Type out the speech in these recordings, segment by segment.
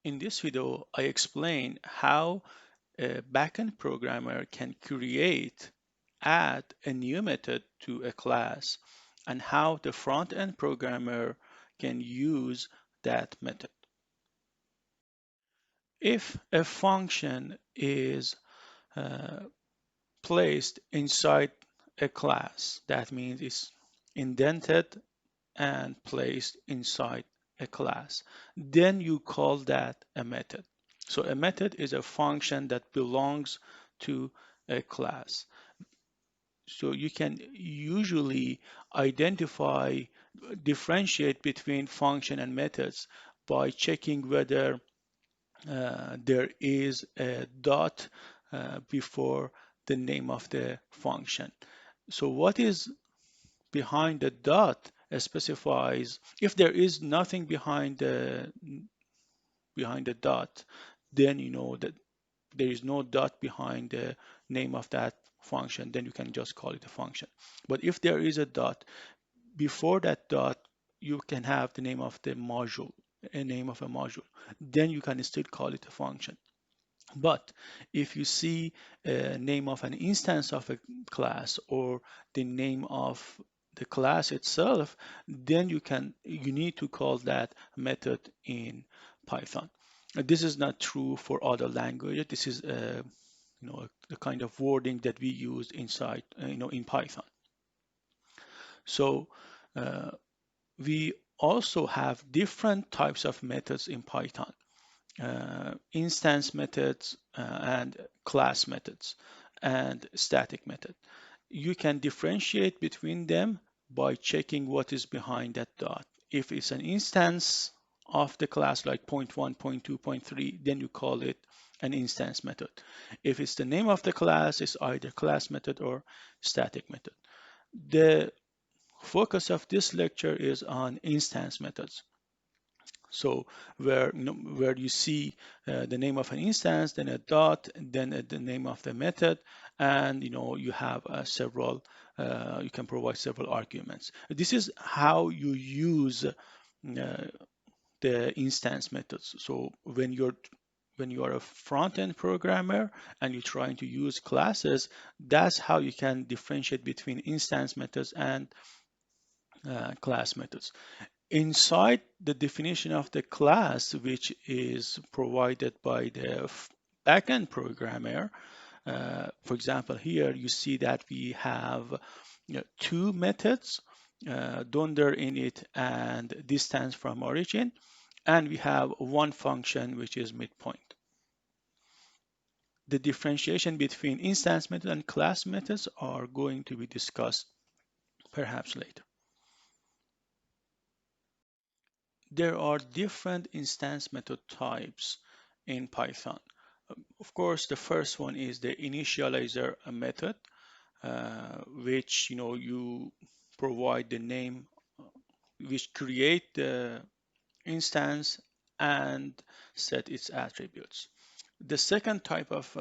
In this video, I explain how a backend programmer can add a new method to a class, and how the front-end programmer can use that method. If a function is uh, placed inside a class, that means it's indented and placed inside a class, then you call that a method. So a method is a function that belongs to a class. So you can usually identify, differentiate between function and methods by checking whether there is a dot before the name of the function. So what is behind the dot specifies if there is nothing behind the dot, then you know that there is no dot behind the name of that function, then you can just call it a function. But if there is a dot before that dot, you can have the name of the module, a name of a module, then you can still call it a function. But if you see a name of an instance of a class or the name of the class itself, then you need to call that method in Python. This is not true for other languages. This is the kind of wording that we use inside in Python. So uh, we also have different types of methods in Python. Instance methods and class methods and static method. You can differentiate between them by checking what is behind that dot. If it's an instance of the class like point 1, point 2, point 3, then you call it an instance method. If it's the name of the class, it's either class method or static method. The focus of this lecture is on instance methods. So where you see the name of an instance, then a dot, and then the name of the method, and you have you can provide several arguments. This is how you use the instance methods. So when you are a front-end programmer and you're trying to use classes, that's how you can differentiate between instance methods and class methods. Inside the definition of the class, which is provided by the backend programmer, for example, here you see that we have two methods, donder init and distance from origin, and we have one function which is midpoint. The differentiation between instance method and class methods are going to be discussed perhaps later. There are different instance method types in Python. Of course, the first one is the initializer method, which you provide the name, which create the instance and set its attributes. The second type of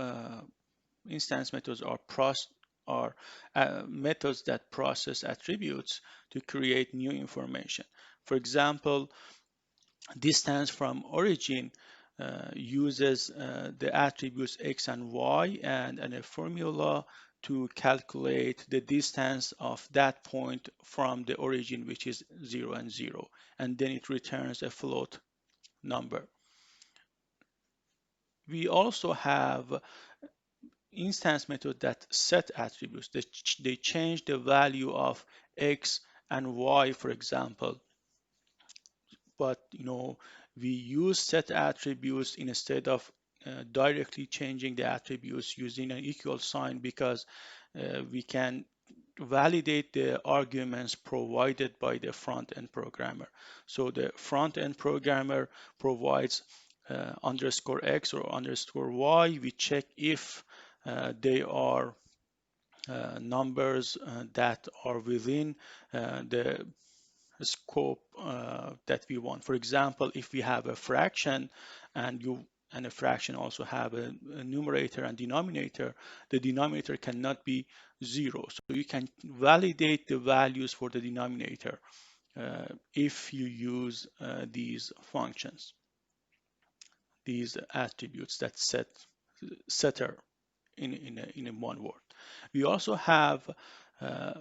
instance methods are methods that process attributes to create new information. For example, distance from origin uses the attributes x and y and a formula to calculate the distance of that point from the origin, which is 0 and 0, and then it returns a float number. We also have instance method that set attributes. They change the value of x and y, for example, but we use set attributes instead of directly changing the attributes using an equal sign, because we can validate the arguments provided by the front-end programmer. So the front-end programmer provides underscore x or underscore y. We check if they are numbers that are within the scope that we want. For example, if we have a fraction and a fraction also have a numerator and denominator, the denominator cannot be 0. So you can validate the values for the denominator if you use these functions. these attributes that setter in a one word. We also have uh,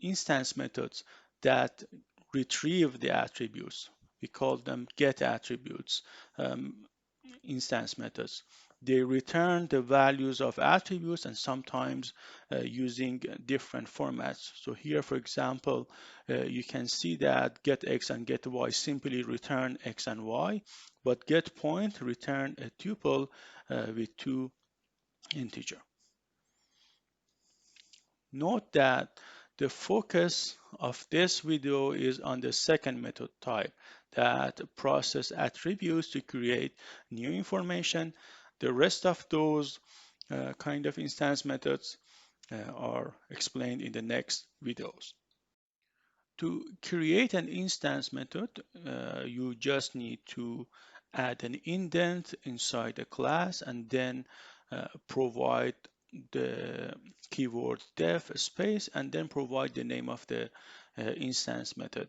instance methods that retrieve the attributes. We call them get attributes instance methods. They return the values of attributes and sometimes using different formats. So here, for example, you can see that getX and getY simply return X and Y, but getPoint return a tuple with two integer. Note that the focus of this video is on the second method type that process attributes to create new information. The rest of those kind of instance methods are explained in the next videos. To create an instance method, you just need to add an indent inside the class and then provide the keyword def space and then provide the name of the instance method.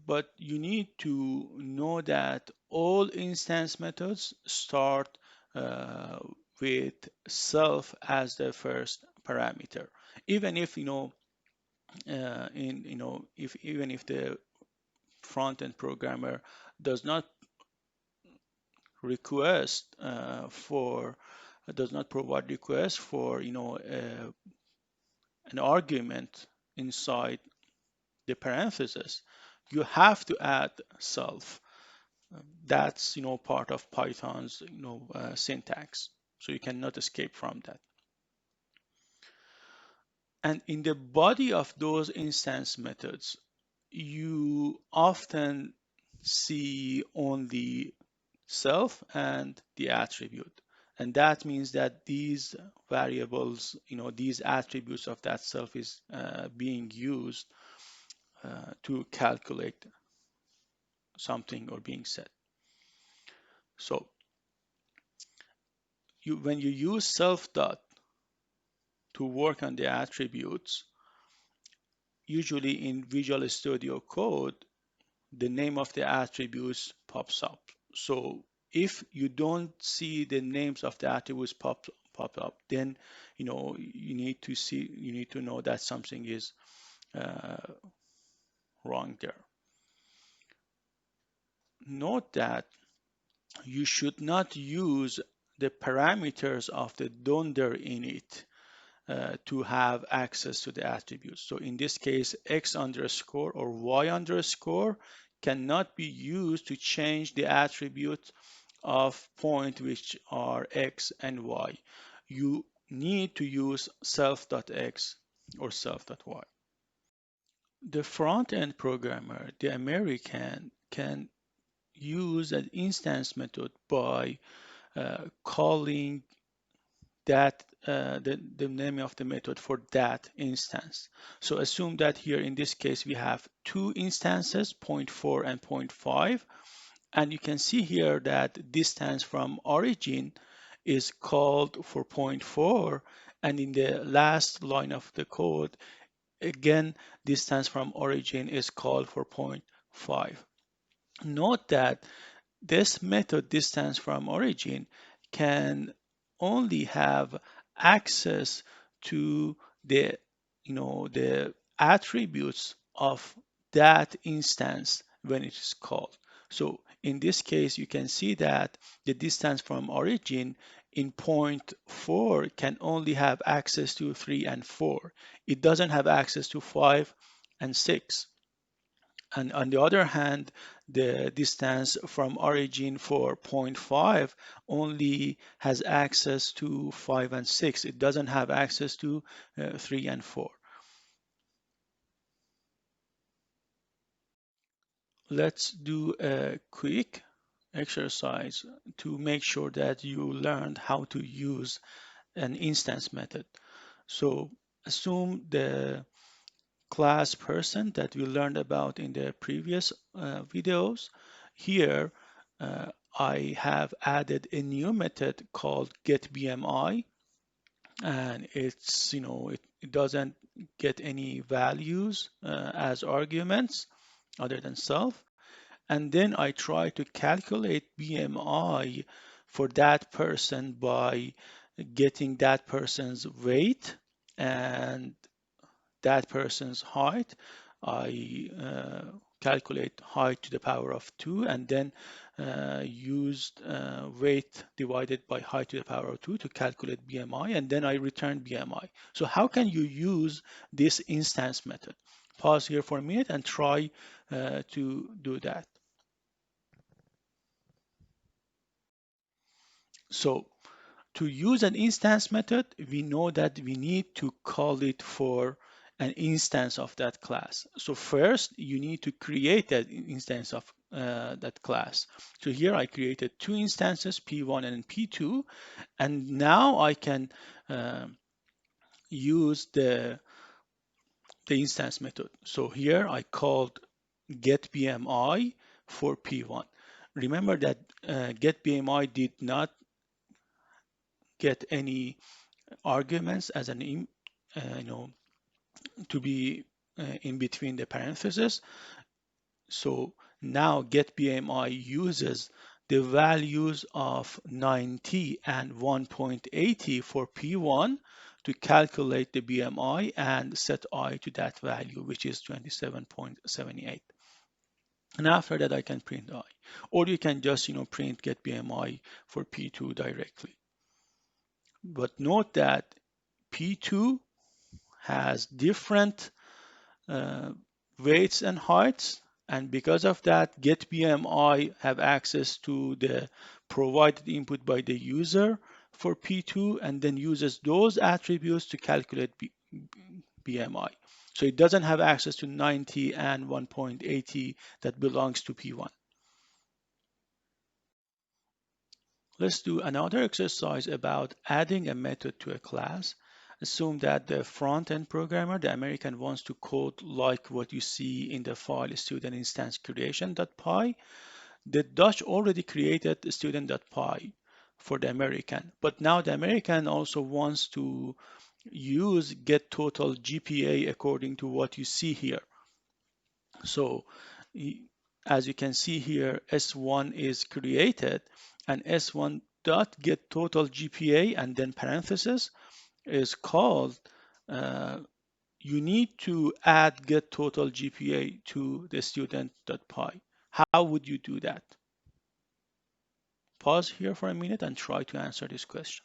But you need to know that all instance methods start uh, with self as the first parameter. Even if if even if the front-end programmer does not request for does not provide request for an argument inside the parenthesis, you have to add self. That's part of Python's syntax, so you cannot escape from that. And in the body of those instance methods, you often see only self and the attribute. And that means that these variables, these attributes of that self is being used to calculate something or being set. So when you use self dot to work on the attributes, usually in Visual Studio Code, the name of the attributes pops up. So if you don't see the names of the attributes pop up, then you need to know that something is wrong there. Note that you should not use the parameters of the dunder init to have access to the attributes. So in this case, x underscore or y underscore cannot be used to change the attribute of point which are x and y. You need to use self.x or self.y. The front-end programmer, the American, can use an instance method by calling that the name of the method for that instance. So assume that here in this case we have two instances, 0.4 and 0.5, and you can see here that distance from origin is called for 0.4, and in the last line of the code, again, distance from origin is called for 0.5. Note that this method distance from origin can only have access to the attributes of that instance when it is called. So in this case, you can see that the distance from origin in point 4 can only have access to 3 and 4. It doesn't have access to 5 and 6. And on the other hand, the distance from origin for point 5 only has access to 5 and 6. It doesn't have access to 3 and 4. Let's do a quick exercise to make sure that you learned how to use an instance method. So assume the class person that we learned about in the previous videos. Here, I have added a new method called getBMI, and it doesn't get any values as arguments other than self. and then I try to calculate BMI for that person by getting that person's weight and that person's height. I calculate height to the power of 2 and then used weight divided by height to the power of 2 to calculate BMI, and then I return BMI. So how can you use this instance method? Pause here for a minute and try to do that. So to use an instance method, we know that we need to call it for an instance of that class. So first, you need to create that instance of that class. So here I created two instances, P1 and P2, and now I can use the instance method. So here I called get BMI for P1. Remember that get BMI did not get any arguments as an to be in between the parentheses. So now get BMI uses the values of 90 and 1.80 for P1 to calculate the BMI and set I to that value, which is 27.78. And after that, I can print I. Or you can just print get BMI for P2 directly. But note that P2 has different uh, weights and heights, and because of that, get BMI have access to the provided input by the user for P2 and then uses those attributes to calculate BMI. So it doesn't have access to 90 and 1.80 that belongs to P1. Let's do another exercise about adding a method to a class. Assume that the front-end programmer, the American, wants to code like what you see in the file student instance creation.py. The Dutch already created student.py for the American, but now the American also wants to use get total GPA according to what you see here. So as you can see here, S1 is created and S1 dot get total GPA and then parenthesis is called you need to add get total GPA to the student.py. How would you do that? Pause here for a minute and try to answer this question.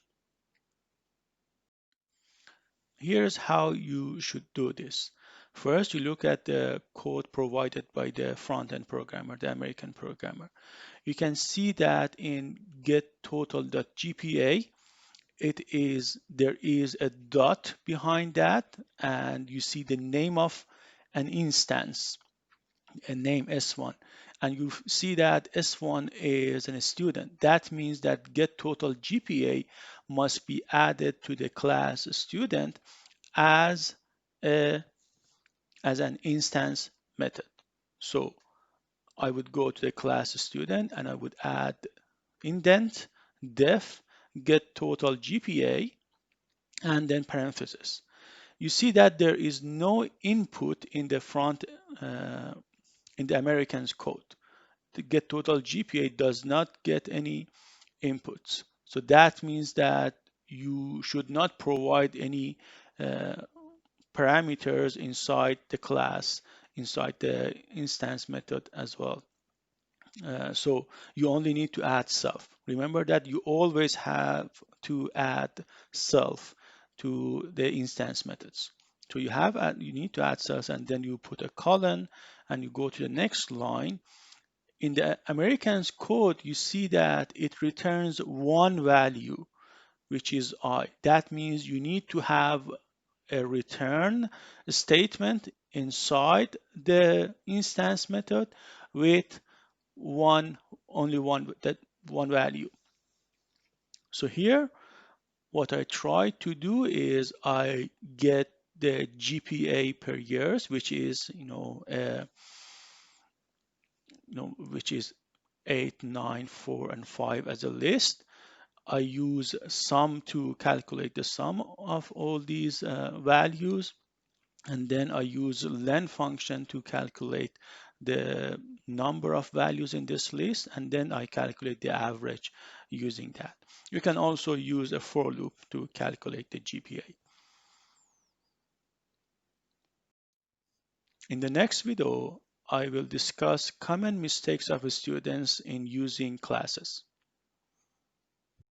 Here's how you should do this. First, you look at the code provided by the front-end programmer, the American programmer. You can see that in getTotal.gpa, there is a dot behind that, and you see the name of an instance, a name S1. And you see that S1 is a student. That means that getTotal.gpa must be added to the class student as a as an instance method. So I would go to the class student and I would add indent def get total GPA and then parentheses. You see that there is no input in the front in the American's code. The get total GPA does not get any inputs. So that means that you should not provide any parameters inside the class, inside the instance method as well. So you only need to add self. Remember that you always have to add self to the instance methods. So you need to add self and then you put a colon and you go to the next line. In the American's code, you see that it returns one value, which is I. That means you need to have a return statement inside the instance method with only one value. So here, what I try to do is I get the GPA per years, which is which is 8, 9, 4, and 5 as a list. I use sum to calculate the sum of all these values, and then I use len function to calculate the number of values in this list, and then I calculate the average using that. You can also use a for loop to calculate the GPA. In the next video, I will discuss common mistakes of students in using classes.